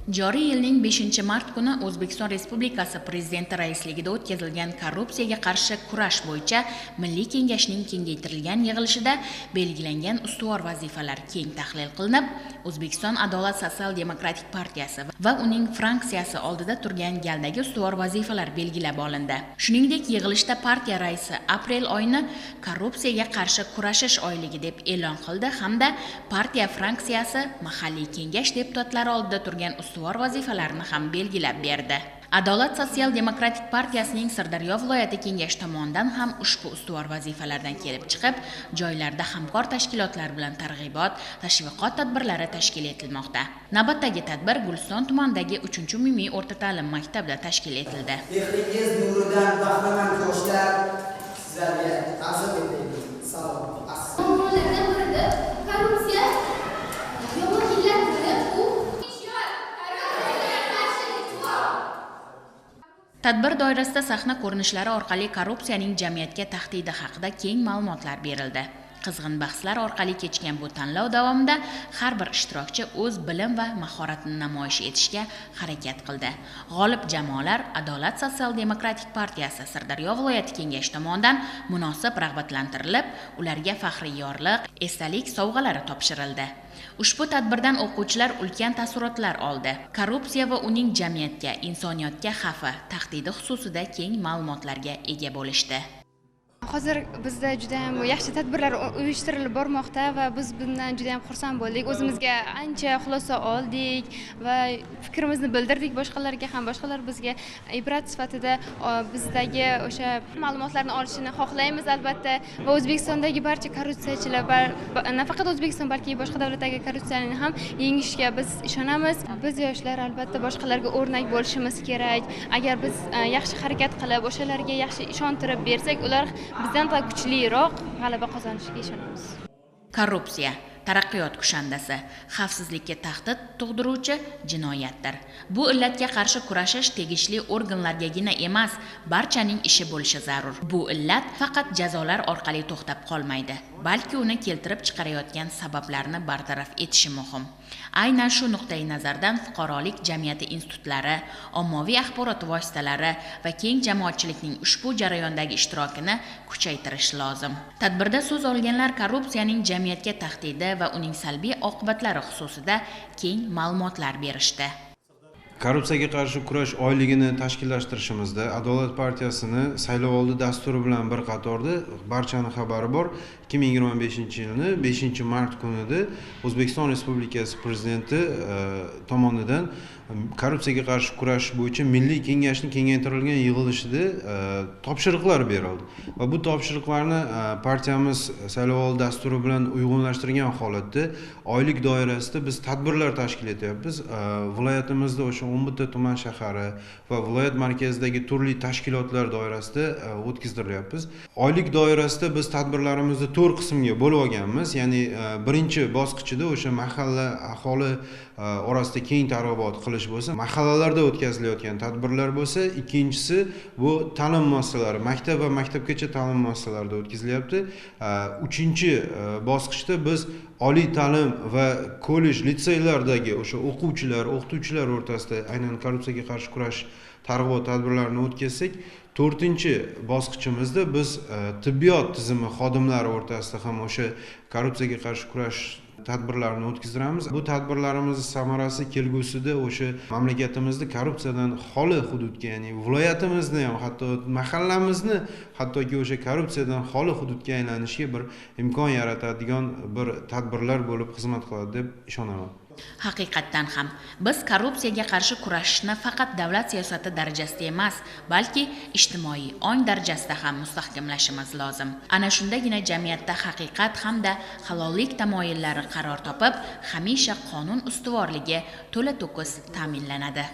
Joriy yilning 5-mart kuni O'zbekiston Respublikasi Prezidenti raisligida o'tkazilgan korrupsiyaga qarshi kurash bo'yicha Milliy kengashning kengaytirilgan yig'ilishida belgilangan ustuvor vazifalar keng tahlil qilinib, O'zbekiston Adolat sotsial-demokratik partiyasi va uning fraksiyasi oldida turgan galdagi ustuvor vazifalar belgilab olindi. Shuningdek, yig'ilishda partiya raisi aprel oyini korrupsiyaga qarshi kurashish oyligi deb e'lon qildi hamda partiya fraksiyasi mahalliy kengash deputatlari oldida turgan ustuvor vazifalarni ham belgilab berdi. Adolat sotsial-demokratik partiyasining Sirdaryo viloyati kengashi tomonidan ham ushbu ustuvor vazifalardan kelib chiqib, joylarda hamkor tashkilotlar bilan targ'ibot, tashviqot tadbirlari tashkil etilmoqda. Navbatdagi tadbir Guliston tumanidagi 3-umumiy o'rta ta'lim maktabida tashkil etildi. Mehringiz nuridan bahramand yoshlar sizlarga ta'zim etaylik. Salom. Tadbir doirasida sahna ko'rinishlari orqali korrupsiyaning jamiyatga tahdidi haqida keng ma'lumotlar berildi. Qizg'in bahslar orqali kechgan bu tanlov davomida har bir ishtirokchi o'z bilim va mahoratini namoyish etishga harakat qildi. G'olib jamoalar Adolat sotsial-demokratik partiyasi Sirdaryo viloyati kengashi tomonidan munosib rag'batlantirilib, ularga faxriy yorliq, esdalik sovg'alari topshirildi. Ushbu tadbirdan o'quvchilar ulkan taassurotlar oldi. Korrupsiya va uning jamiyatga, insoniyatga xavfi, tahdidi xususida keng ma'lumotlarga ega bo'lishdi. Hozir bizda juda ham yaxshi tadbirlar uyushtirilib bormoqda va biz bundan juda ham xursand bo'ldik. O'zimizga ancha xulosa oldik va fikrimizni bildirdik boshqalarga ham. Boshqalar bizga ibrat sifatida bizdagi o'sha ma'lumotlarni olishini xohlaymiz albatta va O'zbekistondagi barcha korrupsiyachilar va nafaqat O'zbekiston, balki boshqa davlatdagi korrupsiyani ham yengishga biz ishonamiz. Biz yoshlar albatta boshqalarga o'rnak bo'lishimiz kerak. Agar biz yaxshi harakat qilib, o'shalarga yaxshi ishontirib bersak, ular bizdan da kuchliroq g'alaba qozonishiga ishonamiz. Korrupsiya taraqqiyot kushandasi, xavfsizlikka tahdid tug'diruvchi jinoyatdir. Bu illatga qarshi kurashish tegishli organlargagina emas, barchaning ishi bo'lishi zarur. Bu illat faqat jazolar orqali to'xtab qolmaydi, balki uni keltirib chiqarayotgan sabablarni bartaraf etishi muhim. Aynan shu nuqtai nazardan fuqarolik jamiyati institutlari, ommaviy axborot vositalari va keng jamoatchilikning ushbu jarayondagi ishtirokini kuchaytirish lozim. Tadbirda so'z olganlar korrupsiyaning jamiyatga tahdidi va uning salbiy oqibatlari xususida keng ma'lumotlar berishdi. Korrupsiyaga qarshi kurash oyligini tashkillashtirishimizda Adolat partiyasini saylovoldi dasturi bilan bir qatorda barchani xabari bor. 2025-yilni 5-mart kunida O'zbekiston Respublikasi Prezidenti tomonidan korrupsiyaga qarshi kurash bo'yicha Milliy kengashning kengaytirilgan yig'ilishida topshiriqlar berildi. Va bu topshiriqlarni partiyamiz saylovoldi dasturi bilan uyg'unlashtirgan holatda oylik doirasida biz tadbirlar tashkil etyapmiz. Viloyatimizda o'sha 11 ta tuman shahari va viloyat markazidagi turli tashkilotlar doirasida o'tkazilyapmiz. Oylik doirasida biz tadbirlarimizni 4 qismga bo'lib olganmiz. Ya'ni birinchi bosqichida o'sha mahalla aholi orasida keng targ'ibot qilish bo'lsa, mahallalarda o'tkazilayotgan tadbirlar bo'lsa, ikkinchisi bu ta'lim muassasalari, maktab va maktabgacha ta'lim muassasalarida o'tkazilyapti. Uchinchi bosqichda biz oliy ta'lim va kollej, litseylardagi o'sha o'quvchilar, o'qituvchilar o'rtasida aynan korrupsiyaga qarshi kurash targ'ibot tadbirlarini o'tkazsak, 4-chi bosqichimizda biz tibbiyot tizimi xodimlari o'rtasida ham o'sha korrupsiyaga qarshi kurash tadbirlarni o'tkazamiz. Bu tadbirlarimiz samarasi kelgusida o'sha mamlakatimizni korrupsiyadan xoli hududga, ya'ni viloyatimizni ham, hatto mahallamizni, hattoki o'sha korrupsiyadan xoli hududga aylanishga bir imkon yaratadigan bir tadbirlar bo'lib xizmat qiladi deb ishonaman. Haqiqatdan ham biz korrupsiyaga qarshi kurashishni faqat davlat siyosati darajasida emas, balki ijtimoiy ong darajasida ham mustahkamlashimiz lozim. Ana shundagina jamiyatda haqiqat hamda halollik tamoyillari qaror topib, hamisha qonun ustuvorligi to'la-to'kis ta'minlanadi.